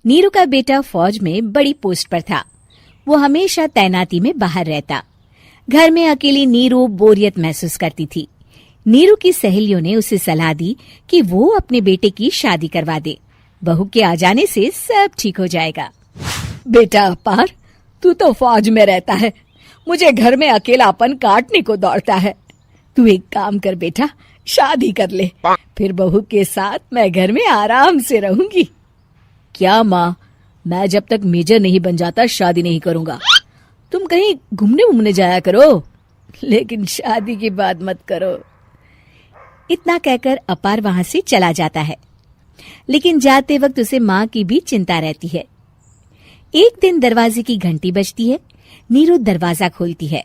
नीरू का बेटा फौज में बड़ी पोस्ट पर था। वो हमेशा तैनाती में बाहर रहता। घर में अकेली नीरू बोरियत महसूस करती थी। नीरू की सहेलियों ने उसे सलाह दी कि वो अपने बेटे की शादी करवा दे। बहू के आ जाने से सब ठीक हो जाएगा। बेटा अपार, तू तो फौज में रहता है, मुझे घर में अकेलापन काटने को दौड़ता है। तू एक काम कर बेटा, शादी कर ले, फिर बहू के साथ मैं घर में आराम से रहूंगी। क्या माँ, मैं जब तक मेजर नहीं बन जाता शादी नहीं करूंगा। तुम कहीं घूमने जाया करो, लेकिन शादी की बात मत करो। इतना कहकर अपार वहां से चला जाता है, लेकिन जाते वक्त उसे माँ की भी चिंता रहती है। एक दिन दरवाजे की घंटी बजती है। नीरू दरवाजा खोलती है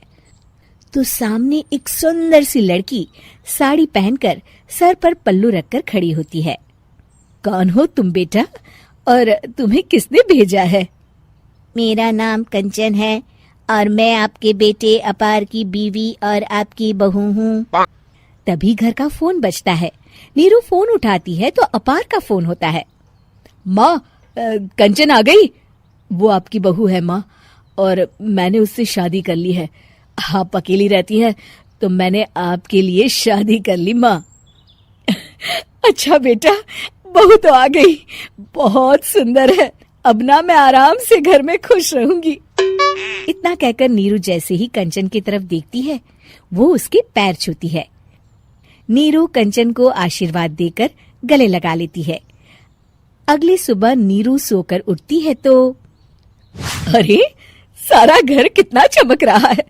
तो सामने एक सुंदर सी लड़की साड़ी पहनकर सर पर पल्लू रखकर खड़ी होती है। कौन हो तुम बेटा, और तुम्हें किसने भेजा है? मेरा नाम कंचन है और मैं आपके बेटे अपार की बीवी और आपकी बहू हूँ। तभी घर का फोन बजता है। नीरू फोन उठाती है तो अपार का फोन होता है। माँ, कंचन आ गई। वो आपकी बहू है माँ, और मैंने उससे शादी कर ली है। आप अकेली रहती है तो मैंने आपके लिए शादी कर ली माँ। अच्छा बेटा, बहू तो आ गई, बहुत सुंदर है। अब ना मैं आराम से घर में खुश रहूंगी। इतना कहकर नीरू जैसे ही कंचन की तरफ देखती है, वो उसके पैर छूती है। नीरू कंचन को आशीर्वाद देकर गले लगा लेती है। अगली सुबह नीरू सोकर उठती है तो अरे, सारा घर कितना चमक रहा है।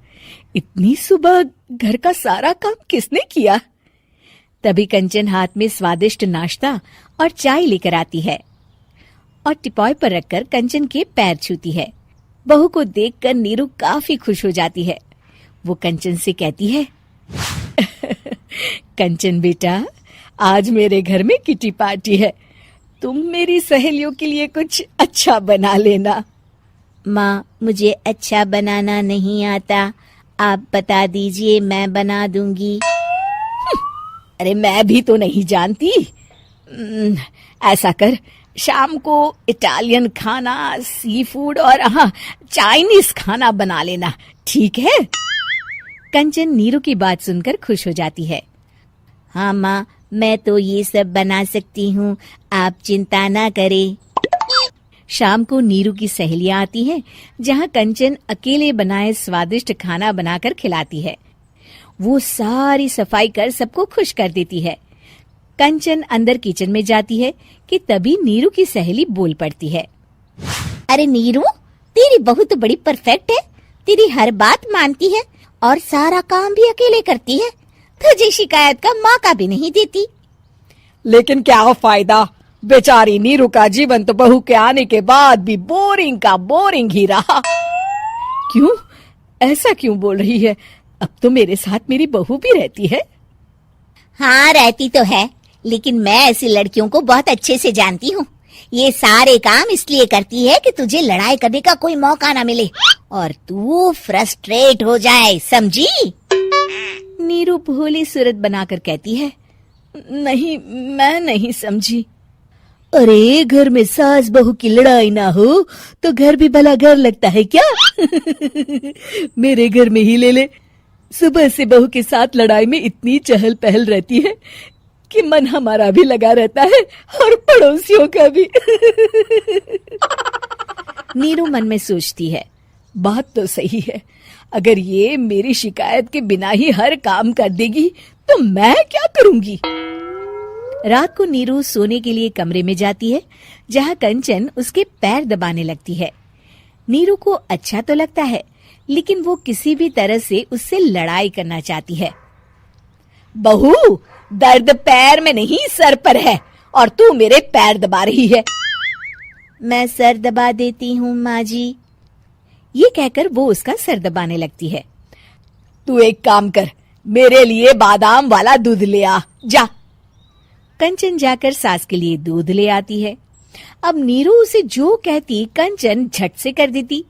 इतनी सुबह घर का सारा काम किसने किया? तभी कंचन हाथ में स्वादिष्ट नाश्ता और चाय लेकर आती है और टिपॉय पर रखकर कंचन के पैर छूती है। बहू को देखकर नीरू काफी खुश हो जाती है। वो कंचन से कहती है, कंचन बेटा, आज मेरे घर में किटी पार्टी है, तुम मेरी सहेलियों के लिए कुछ अच्छा बना लेना। माँ, मुझे अच्छा बनाना नहीं आता, आप बता दीजिए, मैं बना दूंगी। अरे मैं भी तो नहीं जानती। ऐसा कर, शाम को इटालियन खाना, सी फूड और हाँ, चाइनीज खाना बना लेना, ठीक है? कंचन नीरू की बात सुनकर खुश हो जाती है। हाँ माँ, मैं तो ये सब बना सकती हूँ, आप चिंता ना करें। शाम को नीरू की सहेलियां आती हैं, जहाँ कंचन अकेले बनाए स्वादिष्ट खाना बनाकर खिलाती है। वो सारी सफाई कर सबको खुश कर देती है। कंचन अंदर किचन में जाती है कि तभी नीरू की सहेली बोल पड़ती है। अरे नीरू, तेरी बहू तो बड़ी परफेक्ट है, तेरी हर बात मानती है और सारा काम भी अकेले करती है, तुझे शिकायत का मौका भी नहीं देती। लेकिन क्या फायदा, बेचारी नीरू का जीवन तो बहू के आने के बाद भी बोरिंग का बोरिंग ही रहा। क्यों, ऐसा क्यों बोल रही है? अब तो मेरे साथ मेरी बहू भी रहती है। हाँ, रहती तो है, लेकिन मैं ऐसी लड़कियों को बहुत अच्छे से जानती हूँ। ये सारे काम इसलिए करती है कि तुझे लड़ाई करने का कोई मौका ना मिले और तू फ्रस्ट्रेट हो जाए, समझी? नीरू भोली सूरत बनाकर कहती है, नहीं, मैं नहीं समझी। अरे, घर में सास बहू की लड़ाई ना हो तो घर भी भला घर लगता है क्या? मेरे घर में ही ले ले, सुबह से बहू के साथ लड़ाई में इतनी चहल पहल रहती है कि मन हमारा भी लगा रहता है और पड़ोसियों का भी। नीरू मन में सोचती है, बात तो सही है, अगर ये मेरी शिकायत के बिना ही हर काम कर देगी तो मैं क्या करूंगी? रात को नीरू सोने के लिए कमरे में जाती है, जहाँ कंचन उसके पैर दबाने लगती है। नीरू को अच्छा तो लगता है, लेकिन वो किसी भी तरह से उससे लड़ाई करना चाहती है। बहू, दर्द पैर में नहीं सर पर है और तू मेरे पैर दबा रही है। मैं सर दबा देती हूँ माँ जी। ये कहकर वो उसका सर दबाने लगती है। तू एक काम कर, मेरे लिए बादाम वाला दूध ले आ, जा। कंचन जाकर सास के लिए दूध ले आती है। अब नीरू उसे जो कहती कंचन झट से कर देती।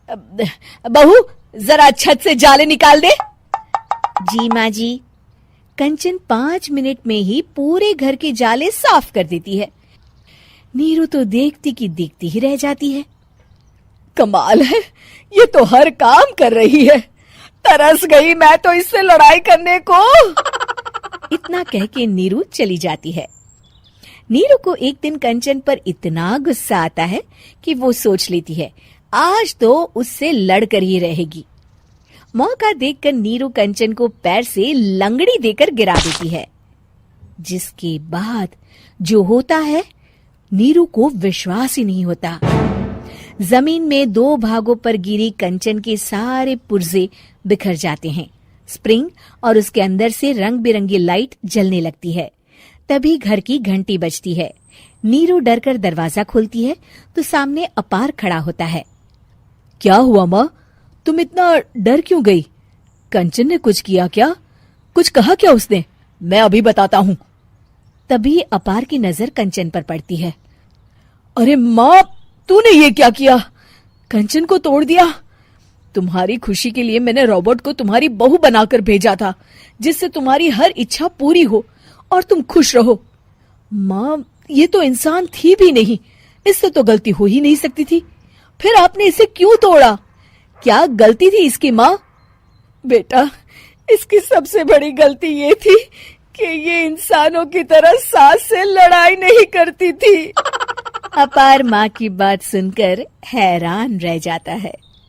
बहू, जरा छत से जाले निकाल दे। जी माँ जी। कंचन 5 मिनट में ही पूरे घर के जाले साफ कर देती है। नीरू तो देखती की देखती ही रह जाती है। कमाल है, ये तो हर काम कर रही है। तरस गई मैं तो इससे लड़ाई करने को। इतना कह के नीरू चली जाती है। नीरू को एक दिन कंचन पर इतना गुस्सा आता है कि वो सोच लेती है आज तो उससे लड़कर ही रहेगी। मौका देखकर नीरू कंचन को पैर से लंगड़ी देकर गिरा देती है, जिसके बाद जो होता है नीरू को विश्वास ही नहीं होता। जमीन में 2 भागों पर गिरी कंचन के सारे पुर्जे बिखर जाते हैं। स्प्रिंग और उसके अंदर से रंग बिरंगी लाइट जलने लगती है। तभी घर की घंटी बजती है। नीरू डरकर दरवाजा खोलती है तो सामने अपार खड़ा होता है। क्या हुआ माँ, तुम इतना डर क्यों गई? कंचन ने कुछ किया क्या? कुछ कहा क्या उसने? मैं अभी बताता हूँ। तभी अपार की नजर कंचन पर पड़ती है। अरे माँ, तूने ये क्या किया? कंचन को तोड़ दिया। तुम्हारी खुशी के लिए मैंने रॉबर्ट को तुम्हारी बहू बनाकर भेजा था, जिससे तुम्हारी हर इच्छा पूरी हो और तुम खुश रहो। माँ, ये तो इंसान थी भी नहीं, इससे तो गलती हो ही नहीं सकती थी। फिर आपने इसे क्यों तोड़ा? क्या गलती थी इसकी माँ? बेटा, इसकी सबसे बड़ी गलती ये थी कि ये इंसानों की तरह सास से लड़ाई नहीं करती थी। अपार माँ की बात सुनकर हैरान रह जाता है।